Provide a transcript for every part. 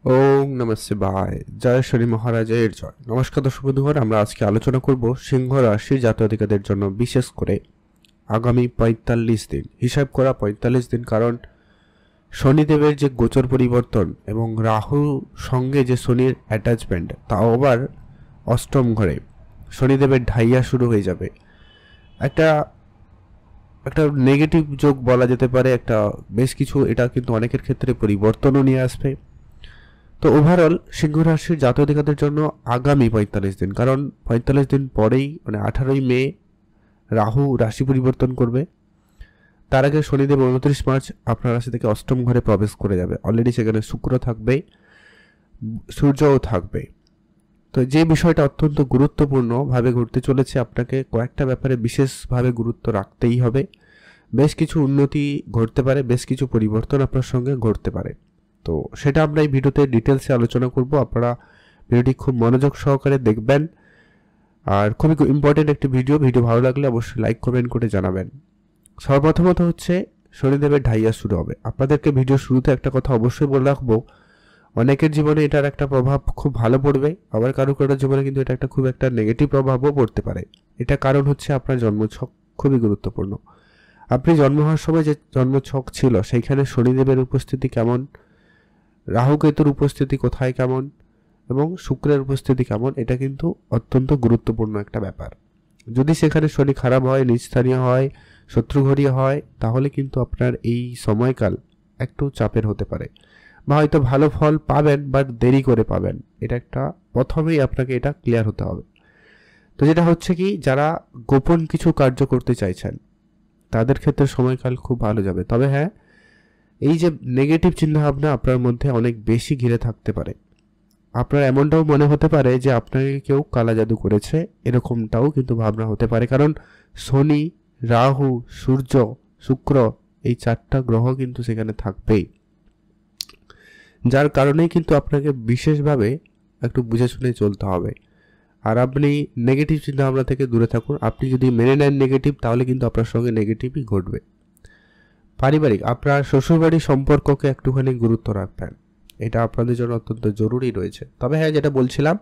ওম নমঃ শিবায়। জয় শনি মহারাজের জয়। নমস্কার দর্শক বন্ধুগণ, আমরা আজকে আলোচনা করব সিংহ রাশির জাতক-জাতিকাদের জন্য বিশেষ করে আগামী ৪৫ দিন। হিসাব করা ৪৫ দিন, কারণ শনিদেবের যে গোচর পরিবর্তন এবং রাহু সঙ্গে যে শনির অ্যাটাচমেন্ট, তাও আবার অষ্টম ঘরে শনিদেবের ঢাইয়া শুরু হয়ে যাবে। একটা একটা নেগেটিভ যোগ বলা যেতে পারে, একটা বেশ কিছু, এটা কিন্তু অনেকের ক্ষেত্রে পরিবর্তনও নিয়ে আসবে। তো ওভারঅল সিংহ রাশির জাতক-জাতিকাদের জন্য আগামী ৪৫ দিন, কারণ ৪৫ দিন পরেই মানে ১৮ই মে রাহু রাশি পরিবর্তন করবে। তার আগে শনিদেব ২৯ মার্চ আপনার রাশি থেকে অষ্টম ঘরে প্রবেশ করে যাবে। অলরেডি সেখানে শুক্র থাকবে, সূর্যও থাকবে। তো যে বিষয়টা অত্যন্ত গুরুত্বপূর্ণভাবে ঘটতে চলেছে, আপনাকে কয়েকটা ব্যাপারে বিশেষভাবে গুরুত্ব রাখতেই হবে। বেশ কিছু উন্নতি ঘটতে পারে, বেশ কিছু পরিবর্তন আপনার সঙ্গে ঘটতে পারে। তো সেটা আমরা এই ভিডিওতে ডিটেলসে আলোচনা করব। আপনারা ভিডিওটি খুব মনোযোগ সহকারে দেখবেন। আর খুবই ইম্পর্টেন্ট একটি ভিডিও ভালো লাগলে অবশ্যই লাইক কমেন্ট করে জানাবেন। সর্বপ্রথমত হচ্ছে শনিদেবের ঢাইয়া শুরু হবে। আপনাদেরকে ভিডিও শুরুতে একটা কথা অবশ্যই বলে রাখবো, অনেকের জীবনে এটার একটা প্রভাব খুব ভালো পড়বে, আবার কারো জীবনে কিন্তু এটা একটা খুব একটা নেগেটিভ প্রভাবও পড়তে পারে। এটা কারণ হচ্ছে আপনার জন্মছক খুবই গুরুত্বপূর্ণ। আপনি জন্ম হওয়ার সময় যে জন্মছক ছিল সেইখানে শনিদেবের উপস্থিতি কেমন, রাহু কেতুর উপস্থিতি কোথায় কেমন এবং শুক্রের উপস্থিতি কেমন, এটা কিন্তু অত্যন্ত গুরুত্বপূর্ণ একটা ব্যাপার। যদি সেখানে শনি খারাপ হয়, নিচস্থানীয় হয়, শত্রুঘরীয় হয়, তাহলে কিন্তু আপনার এই সময়কাল একটু চাপের হতে পারে, বা হয়তো ভালো ফল পাবেন বাট দেরি করে পাবেন। এটা একটা প্রথমেই আপনাকে এটা ক্লিয়ার হতে হবে। তো যেটা হচ্ছে কি, যারা গোপন কিছু কার্য করতে চাইছেন তাদের ক্ষেত্রে সময়কাল খুব ভালো যাবে। তবে হ্যাঁ, এই যে নেগেটিভ চিন্তাভাবনা আপনার মধ্যে অনেক বেশি ঘিরে থাকতে পারে। আপনার এমনটাও মনে হতে পারে যে আপনাকে কেউ কালা জাদু করেছে, এরকমটাও কিন্তু ভাবনা হতে পারে। কারণ শনি, রাহু, সূর্য, শুক্র, এই চারটা গ্রহ কিন্তু সেখানে থাকবেই, যার কারণেই কিন্তু আপনাকে বিশেষভাবে একটু বুঝে শুনে চলতে হবে। আর আপনি নেগেটিভ চিন্তাভাবনা থেকে দূরে থাকুন। আপনি যদি মেনে নেন নেগেটিভ, তাহলে কিন্তু আপনার সঙ্গে নেগেটিভই ঘটবে। পারিবারিক, আপনার শ্বশুরবাড়ির সম্পর্ককে একটুখানি গুরুত্ব রাখবেন, এটা আপনাদের জন্য অত্যন্ত জরুরি রয়েছে। তবে হ্যাঁ, যেটা বলছিলাম,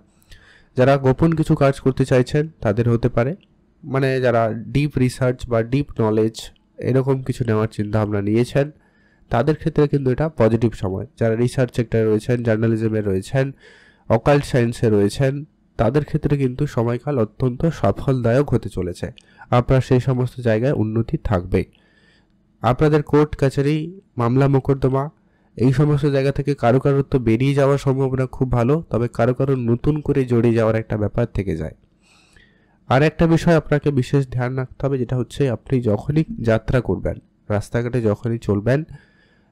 যারা গোপন কিছু কাজ করতে চাইছেন তাদের হতে পারে, মানে যারা ডিপ রিসার্চ বা ডিপ নলেজ এরকম কিছু নেওয়ার চিন্তাভাবনা নিয়েছেন তাদের ক্ষেত্রে কিন্তু এটা পজিটিভ সময়। যারা রিসার্চ সেক্টরে রয়েছেন, জার্নালিজমে রয়েছেন, অকাল্ট সায়েন্সে রয়েছেন, তাদের ক্ষেত্রে কিন্তু সময়কাল অত্যন্ত সফলদায়ক হতে চলেছে। আপনার সেই সমস্ত জায়গায় উন্নতি থাকবেই। আপনাদের কোর্ট কাছারি, মামলা মোকদ্দমা, এই সমস্ত জায়গা থেকে কারো তো বেরিয়ে যাওয়ার সম্ভাবনা খুব ভালো, তবে কারো নতুন করে জড়িয়ে যাওয়ার একটা ব্যাপার থেকে যায়। আর একটা বিষয় আপনাকে বিশেষ ধ্যান রাখতে হবে, যেটা হচ্ছে আপনি যখনই যাত্রা করবেন, রাস্তাঘাটে যখনই চলবেন,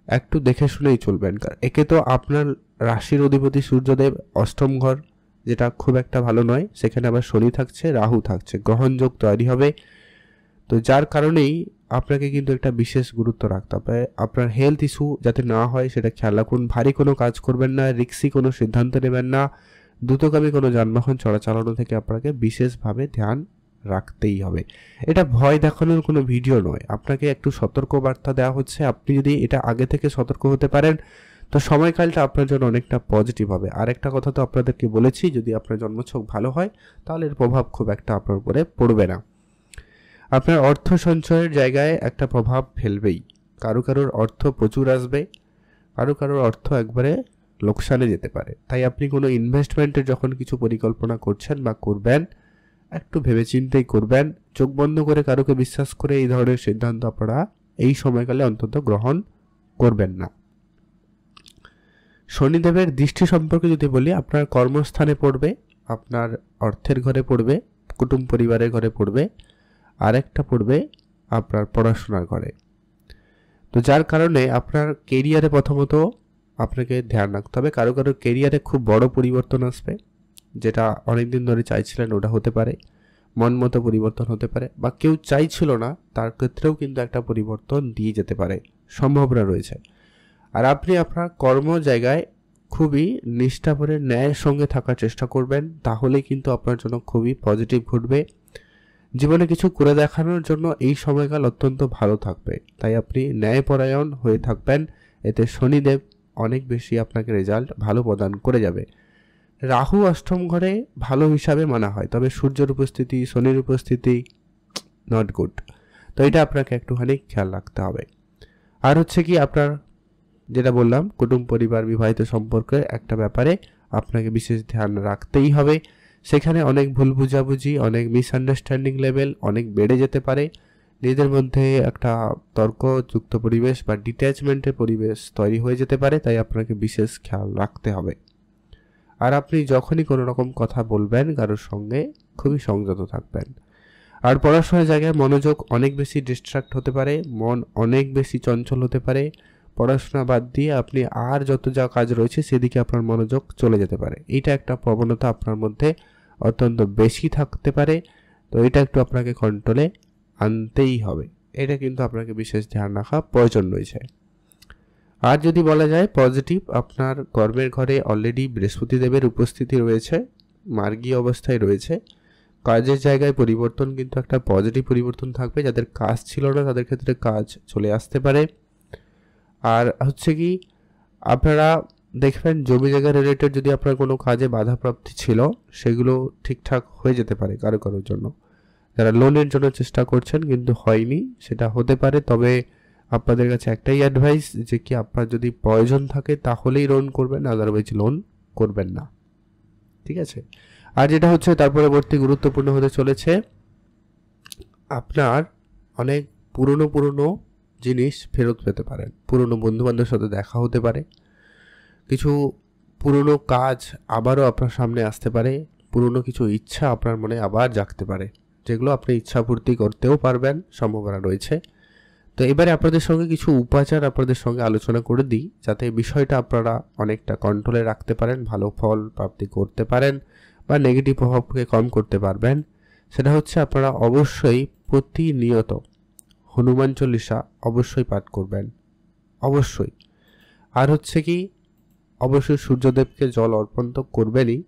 একটু দেখে শুনেই চলবেন। একে তো আপনার রাশির অধিপতি সূর্যদেব অষ্টম ঘর, যেটা খুব একটা ভালো নয়, সেখানে আবার শনি থাকছে, রাহু থাকছে, গ্রহণযোগ তৈরি হবে। তো যার কারণেই আপনাকে কিন্তু একটা বিশেষ গুরুত্ব রাখতে হবে। আপনার হেলথ ইস্যু যাতে না হয় সেটা খেয়াল রাখুন। ভারী কোনো কাজ করবেন না, রিস্কি কোনো সিদ্ধান্ত নেবেন না, দ্রুতগামী কোনো যানবাহন চালানো থেকে আপনাকে বিশেষভাবে ধ্যান রাখতেই হবে। এটা ভয় দেখানোর কোনো ভিডিও নয়, আপনাকে একটু সতর্কবার্তা দেওয়া হচ্ছে। আপনি যদি এটা আগে থেকে সতর্ক হতে পারেন তো সময়কালটা আপনার জন্য অনেকটা পজিটিভ হবে। আর একটা কথা তো আপনাদেরকে বলেছি, যদি আপনার জন্মছক ভালো হয় তাহলে এর প্রভাব খুব একটা আপনার উপরে পড়বে না। আপনার অর্থ সঞ্চয়ের জায়গায় একটা প্রভাব ফেলবেই। কারোর অর্থ প্রচুর আসবে, কারোর অর্থ একবারে লোকসানে যেতে পারে। তাই আপনি কোনো ইনভেস্টমেন্টের যখন কিছু পরিকল্পনা করছেন বা করবেন, একটু ভেবেচিন্তেই করবেন। চোখ বন্ধ করে কারোকে বিশ্বাস করে এই ধরনের সিদ্ধান্ত আপনারা এই সময়কালে অন্তত গ্রহণ করবেন না। শনিদেবের দৃষ্টি সম্পর্কে যদি বলি, আপনার কর্মস্থানে পড়বে, আপনার অর্থের ঘরে পড়বে, কুটুম্ব পরিবারের ঘরে পড়বে, আর একটা পড়বে আপনার পড়াশোনার ঘরে। তো যার কারণে আপনার কেরিয়ারে প্রথমত আপনাকে ধ্যান রাখতে হবে। কারো কেরিয়ারে খুব বড় পরিবর্তন আসবে, যেটা অনেকদিন ধরে চাইছিলেন ওটা হতে পারে, মন মতো পরিবর্তন হতে পারে, বা কেউ চাইছিল না তার ক্ষেত্রেও কিন্তু একটা পরিবর্তন দিয়ে যেতে পারে, সম্ভাবনা রয়েছে। আর আপনি আপনার কর্ম জায়গায় খুবই নিষ্ঠা ভরে ন্যায়ের সঙ্গে থাকার চেষ্টা করবেন, তাহলে কিন্তু আপনার জন্য খুবই পজিটিভ ঘটবে। জীবনে কিছু করে দেখানোর জন্য এই সময়কাল অত্যন্ত ভালো থাকবে, তাই আপনি ন্যায়পরায়ণ হয়ে থাকবেন। এতে শনিদেব অনেক বেশি আপনাকে রেজাল্ট ভালো প্রদান করে যাবে। রাহু অষ্টম ঘরে ভালো হিসাবে মানা হয়, তবে সূর্যের উপস্থিতি, শনির উপস্থিতি নট গুড। তো এটা আপনাকে একটুখানি খেয়াল রাখতে হবে। আর হচ্ছে কি আপনার যেটা বললাম, কুটুম্ব পরিবার বিবাহিত সম্পর্কের একটা ব্যাপারে আপনাকে বিশেষ ধ্যান রাখতেই হবে। সেখানে অনেক ভুল বুঝাবুঝি, অনেক মিসআন্ডারস্ট্যান্ডিং লেভেল অনেক বেড়ে যেতে পারে। নিজেদের মধ্যে একটা তর্কযুক্ত পরিবেশ বা ডিট্যাচমেন্টের পরিবেশ তৈরি হয়ে যেতে পারে, তাই আপনাকে বিশেষ খেয়াল রাখতে হবে। আর আপনি যখনই কোনো রকম কথা বলবেন কারোর সঙ্গে খুবই সংযত থাকবেন। আর পড়াশোনার জায়গায় মনোযোগ অনেক বেশি ডিস্ট্র্যাক্ট হতে পারে, মন অনেক বেশি চঞ্চল হতে পারে। পড়াশোনা বাদ দিয়ে আপনি আর যত যা কাজ রয়েছে সেদিকে আপনার মনোযোগ চলে যেতে পারে। এটা একটা প্রবণতা আপনার মধ্যে অত্যন্ত বেশি থাকতে পারে। তো এটা একটু আপনাকে কন্ট্রোলে আনতেই হবে, এটা কিন্তু আপনাকে বিশেষ ধ্যান রাখা প্রয়োজন রয়েছে। আর যদি বলা যায় পজিটিভ, আপনার কর্মের ঘরে অলরেডি বৃহস্পতি দেবের উপস্থিতি রয়েছে, মার্গী অবস্থায় রয়েছে। কাজের জায়গায় পরিবর্তন কিন্তু একটা পজিটিভ পরিবর্তন থাকবে। যাদের কাজ ছিল না তাদের ক্ষেত্রে কাজ চলে আসতে পারে। আর হচ্ছে কি আপনারা দেখবেন জমি জায়গা রিলেটেড যদি আপনার কোনো কাজে বাধাপ্রাপ্তি ছিল সেগুলো ঠিকঠাক হয়ে যেতে পারে কারোর জন্য। যারা লোনের জন্য চেষ্টা করছেন কিন্তু হয়নি, সেটা হতে পারে। তবে আপনাদের কাছে একটাই অ্যাডভাইস যে কি আপনার যদি প্রয়োজন থাকে তাহলেই লোন করবেন, আদারওয়াইজ লোন করবেন না, ঠিক আছে। আর যেটা হচ্ছে তার পরবর্তী গুরুত্বপূর্ণ হতে চলেছে, আপনার অনেক পুরনো জিনিস ফেরত পেতে পারেন। পুরনো বন্ধুবান্ধবের সাথে দেখা হতে পারে, কিছু পুরনো কাজ আবারও আপনার সামনে আসতে পারে, পুরনো কিছু ইচ্ছা আপনার মনে আবার জাগতে পারে, যেগুলো আপনি ইচ্ছা পূর্তি করতেও পারবেন, সম্ভাবনা রয়েছে। তো এবারে আপনাদের সঙ্গে কিছু উপাচার আপনাদের সঙ্গে আলোচনা করে দিই, যাতে বিষয়টা আপনারা অনেকটা কন্ট্রোলে রাখতে পারেন, ভালো ফল প্রাপ্তি করতে পারেন বা নেগেটিভ প্রভাবকে কম করতে পারবেন। সেটা হচ্ছে আপনারা অবশ্যই প্রতিনিয়ত হনুমান চল্লিশা অবশ্যই পাঠ করবেন, অবশ্যই। আর হচ্ছে কি অবশ্যই সূর্যদেবকে জল অর্পণ তো করবেনই,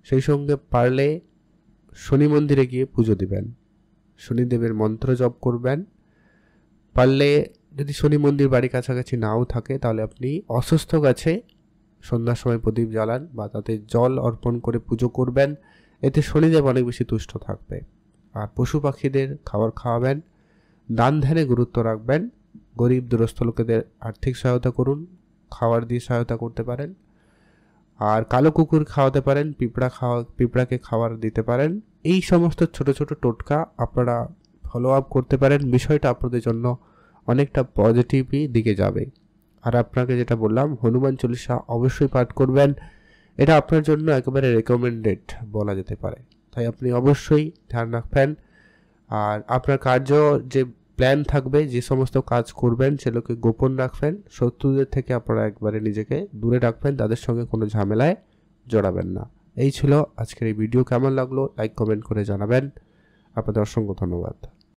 সেই সঙ্গে পারলে শনি মন্দিরে গিয়ে পুজো দিবেন, শনিদেবের মন্ত্র জপ করবেন। পারলে যদি শনি মন্দির বাড়ির কাছাকাছি নাও থাকে তাহলে আপনি অশ্বত্থ গাছে সন্ধ্যার সময় প্রদীপ জ্বালান বা তাতে জল অর্পণ করে পুজো করবেন, এতে শনিদেব অনেক বেশি তুষ্ট থাকবে। আর পশু পাখিদের খাবার খাওয়াবেন, দান ধ্যানে গুরুত্ব রাখবেন, গরিব দুরস্থ লোকেদের আর্থিক সহায়তা করুন, খাবার দিয়ে সহায়তা করতে পারেন। আর কালো কুকুর খাওয়াতে পারেন, পিঁপড়াকে খাবার দিতে পারেন। এই সমস্ত ছোট ছোট টোটকা আপনারা ফলো আপ করতে পারেন, বিষয়টা আপনাদের জন্য অনেকটা পজিটিভই দিকে যাবে। আর আপনাকে যেটা বললাম হনুমান চল্লিশা অবশ্যই পাঠ করবেন, এটা আপনার জন্য একেবারে রেকমেন্ডেড বলা যেতে পারে, তাই আপনি অবশ্যই ধ্যান রাখবেন। আর আপনার কার্য যে প্ল্যান থাকবে, যে সমস্ত কাজ করবেন সেগুলোকে গোপন রাখবেন, শত্রুদের থেকে আপনারা একবারে নিজেকে দূরে রাখবেন, তাদের সঙ্গে কোনো ঝামেলায় জড়াবেন না। এই ছিল আজকের এই ভিডিও, কেমন লাগলো লাইক কমেন্ট করে জানাবেন। আপনাদের অসংখ্য ধন্যবাদ।